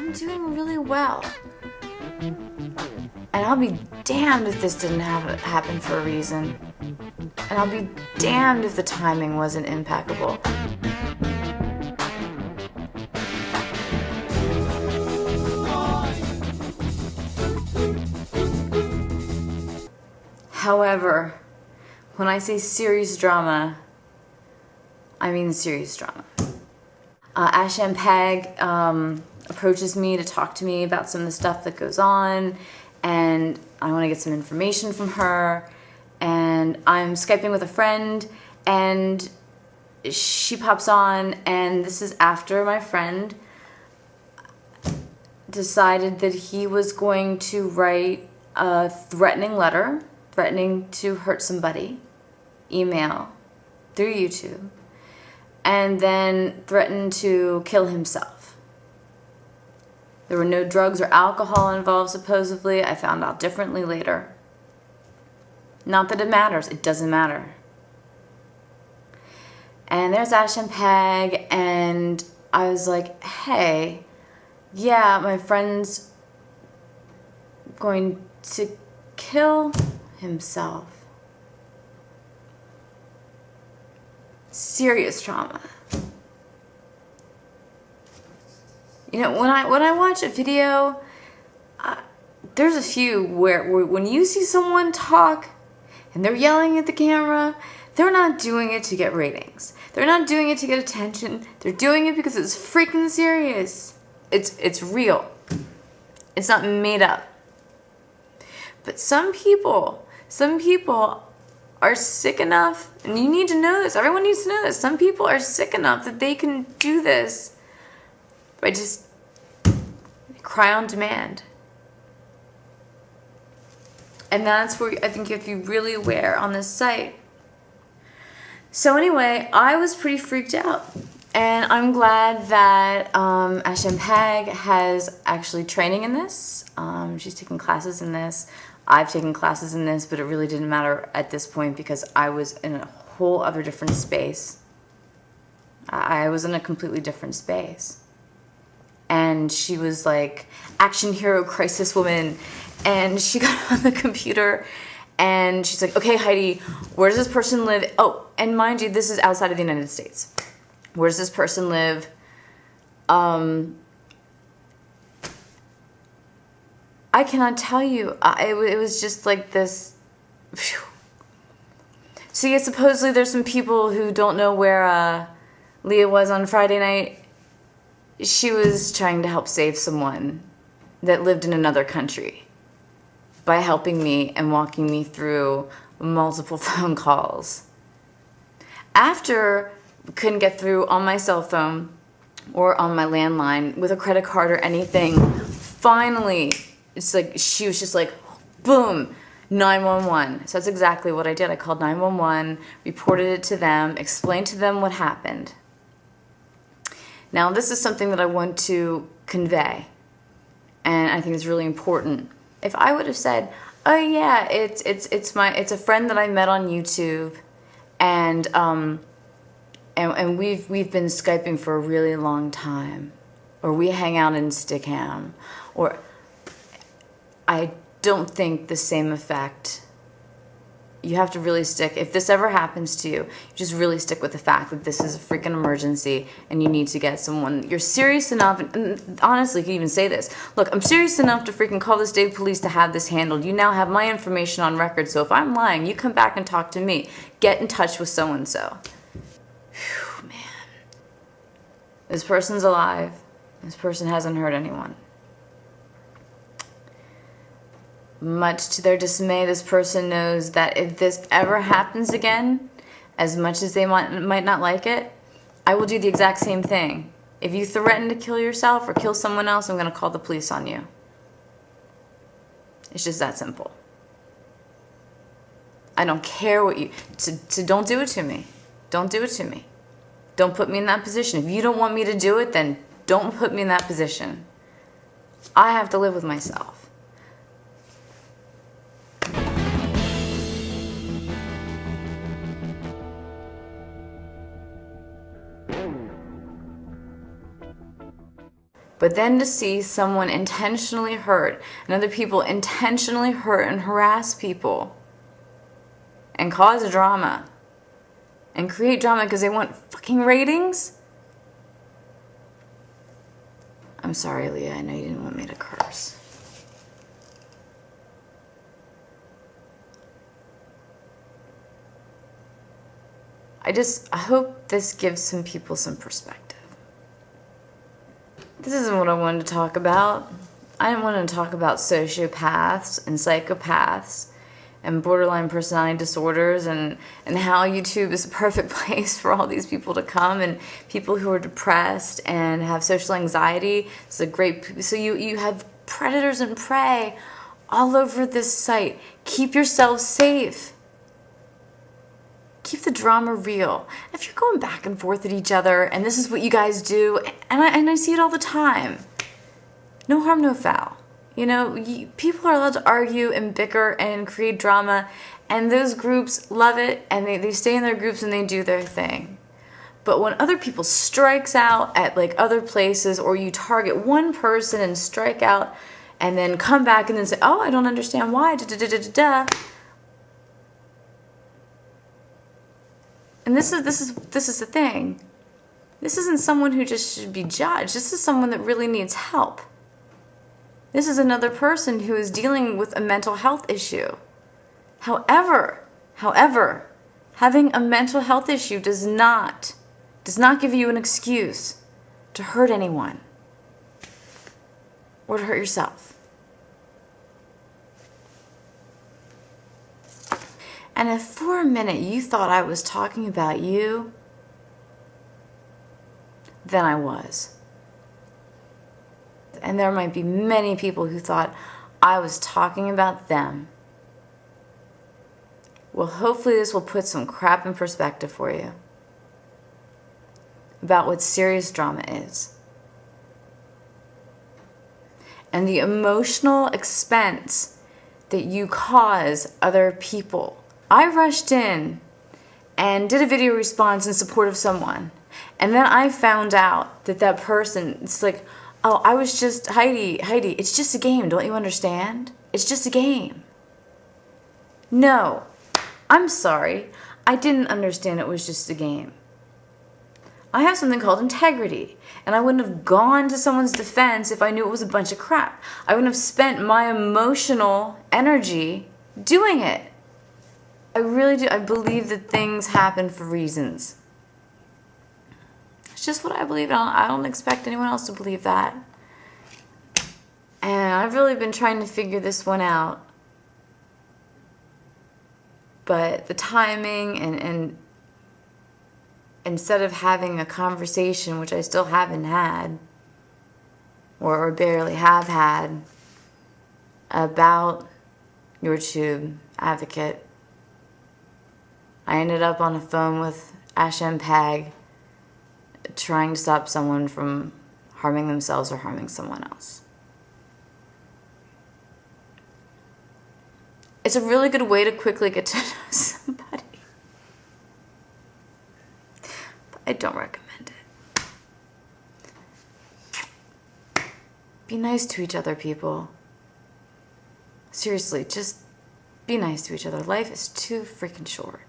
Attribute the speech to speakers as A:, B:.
A: I'm doing really well. And I'll be damned if this didn't happen for a reason. And I'll be damned if the timing wasn't impeccable. However, when I say serious drama, I mean serious drama. Asham Peg approaches me to talk to me about some of the stuff that goes on, and I want to get some information from her, and I'm Skyping with a friend, and she pops on, and this is after my friend decided that he was going to write a threatening letter, threatening to hurt somebody, email, through YouTube, and then threatened to kill himself. There were no drugs or alcohol involved, supposedly. I found out differently later. Not that it matters. It doesn't matter. And there's Asham Peg, and I was like, hey, yeah, my friend's going to kill himself. Serious trauma. You know, when I watch a video, there's a few where when you see someone talk and they're yelling at the camera, they're not doing it to get ratings. They're not doing it to get attention. They're doing it because it's freaking serious. It's real. It's not made up. But some people are sick enough, and you need to know this, everyone needs to know this, some people are sick enough that they can do this by just cry on demand. And that's where I think you have to be really aware on this site. So anyway, I was pretty freaked out. And I'm glad that Asham Peg has actually training in this. She's taking classes in this. I've taken classes in this, but it really didn't matter at this point because I was in a whole other different space. I was in a completely different space. And she was like, action hero crisis woman. And she got on the computer and she's like, okay, Heidi, where does this person live? Oh, and mind you, this is outside of the United States. Where does this person live? I cannot tell you. It was just like this. Phew. So yeah, supposedly there's some people who don't know where Leah was on Friday night. She was trying to help save someone that lived in another country by helping me and walking me through multiple phone calls. After we couldn't get through on my cell phone or on my landline with a credit card or anything, finally, it's like she was just like, boom, 911. So that's exactly what I did. I called 911, reported it to them, explained to them what happened. Now, this is something that I want to convey, and I think it's really important. If I would have said, "Oh yeah, it's a friend that I met on YouTube, and we've been Skyping for a really long time, or we hang out in Stickham," or I don't think the same effect. You have to really stick. If this ever happens to you, just really stick with the fact that this is a freaking emergency and you need to get someone. You're serious enough, and honestly, you can even say this. Look, I'm serious enough to freaking call the state police to have this handled. You now have my information on record, so if I'm lying, you come back and talk to me. Get in touch with so-and-so. Whew, man. This person's alive. This person hasn't hurt anyone. Much to their dismay, this person knows that if this ever happens again, as much as they might not like it, I will do the exact same thing. If you threaten to kill yourself or kill someone else, I'm going to call the police on you. It's just that simple. I don't care what you... don't do it to me. Don't do it to me. Don't put me in that position. If you don't want me to do it, then don't put me in that position. I have to live with myself. But then to see someone intentionally hurt and other people intentionally hurt and harass people and cause drama and create drama because they want fucking ratings? I'm sorry, Leah. I know you didn't want me to curse. I hope this gives some people some perspective. This isn't what I wanted to talk about. I didn't want to talk about sociopaths and psychopaths and borderline personality disorders and how YouTube is a perfect place for all these people to come, and people who are depressed and have social anxiety. It's a great, so you have predators and prey all over this site. Keep yourself safe. Keep the drama real. If you're going back and forth at each other and this is what you guys do, and I see it all the time, no harm, no foul. You know, people are allowed to argue and bicker and create drama, and those groups love it, and they stay in their groups and they do their thing. But when other people strikes out at like other places, or you target one person and strike out and then come back and then say, oh, I don't understand why, da-da-da-da-da-da. And this is the thing. This isn't someone who just should be judged. This is someone that really needs help. This is another person who is dealing with a mental health issue. However, having a mental health issue does not give you an excuse to hurt anyone or to hurt yourself. And if for a minute you thought I was talking about you, then I was. And there might be many people who thought I was talking about them. Well, hopefully this will put some crap in perspective for you about what serious drama is. And the emotional expense that you cause other people. I rushed in and did a video response in support of someone. And then I found out that person, it's like, oh, I was just, Heidi, it's just a game. Don't you understand? It's just a game. No, I'm sorry. I didn't understand it was just a game. I have something called integrity, and I wouldn't have gone to someone's defense if I knew it was a bunch of crap. I wouldn't have spent my emotional energy doing it. I really do. I believe that things happen for reasons. It's just what I believe. I don't expect anyone else to believe that. And I've really been trying to figure this one out. But the timing and instead of having a conversation, which I still haven't had, or barely have had, about YouTube advocate, I ended up on a phone with YTA trying to stop someone from harming themselves or harming someone else. It's a really good way to quickly get to know somebody. But I don't recommend it. Be nice to each other, people. Seriously, just be nice to each other. Life is too freaking short.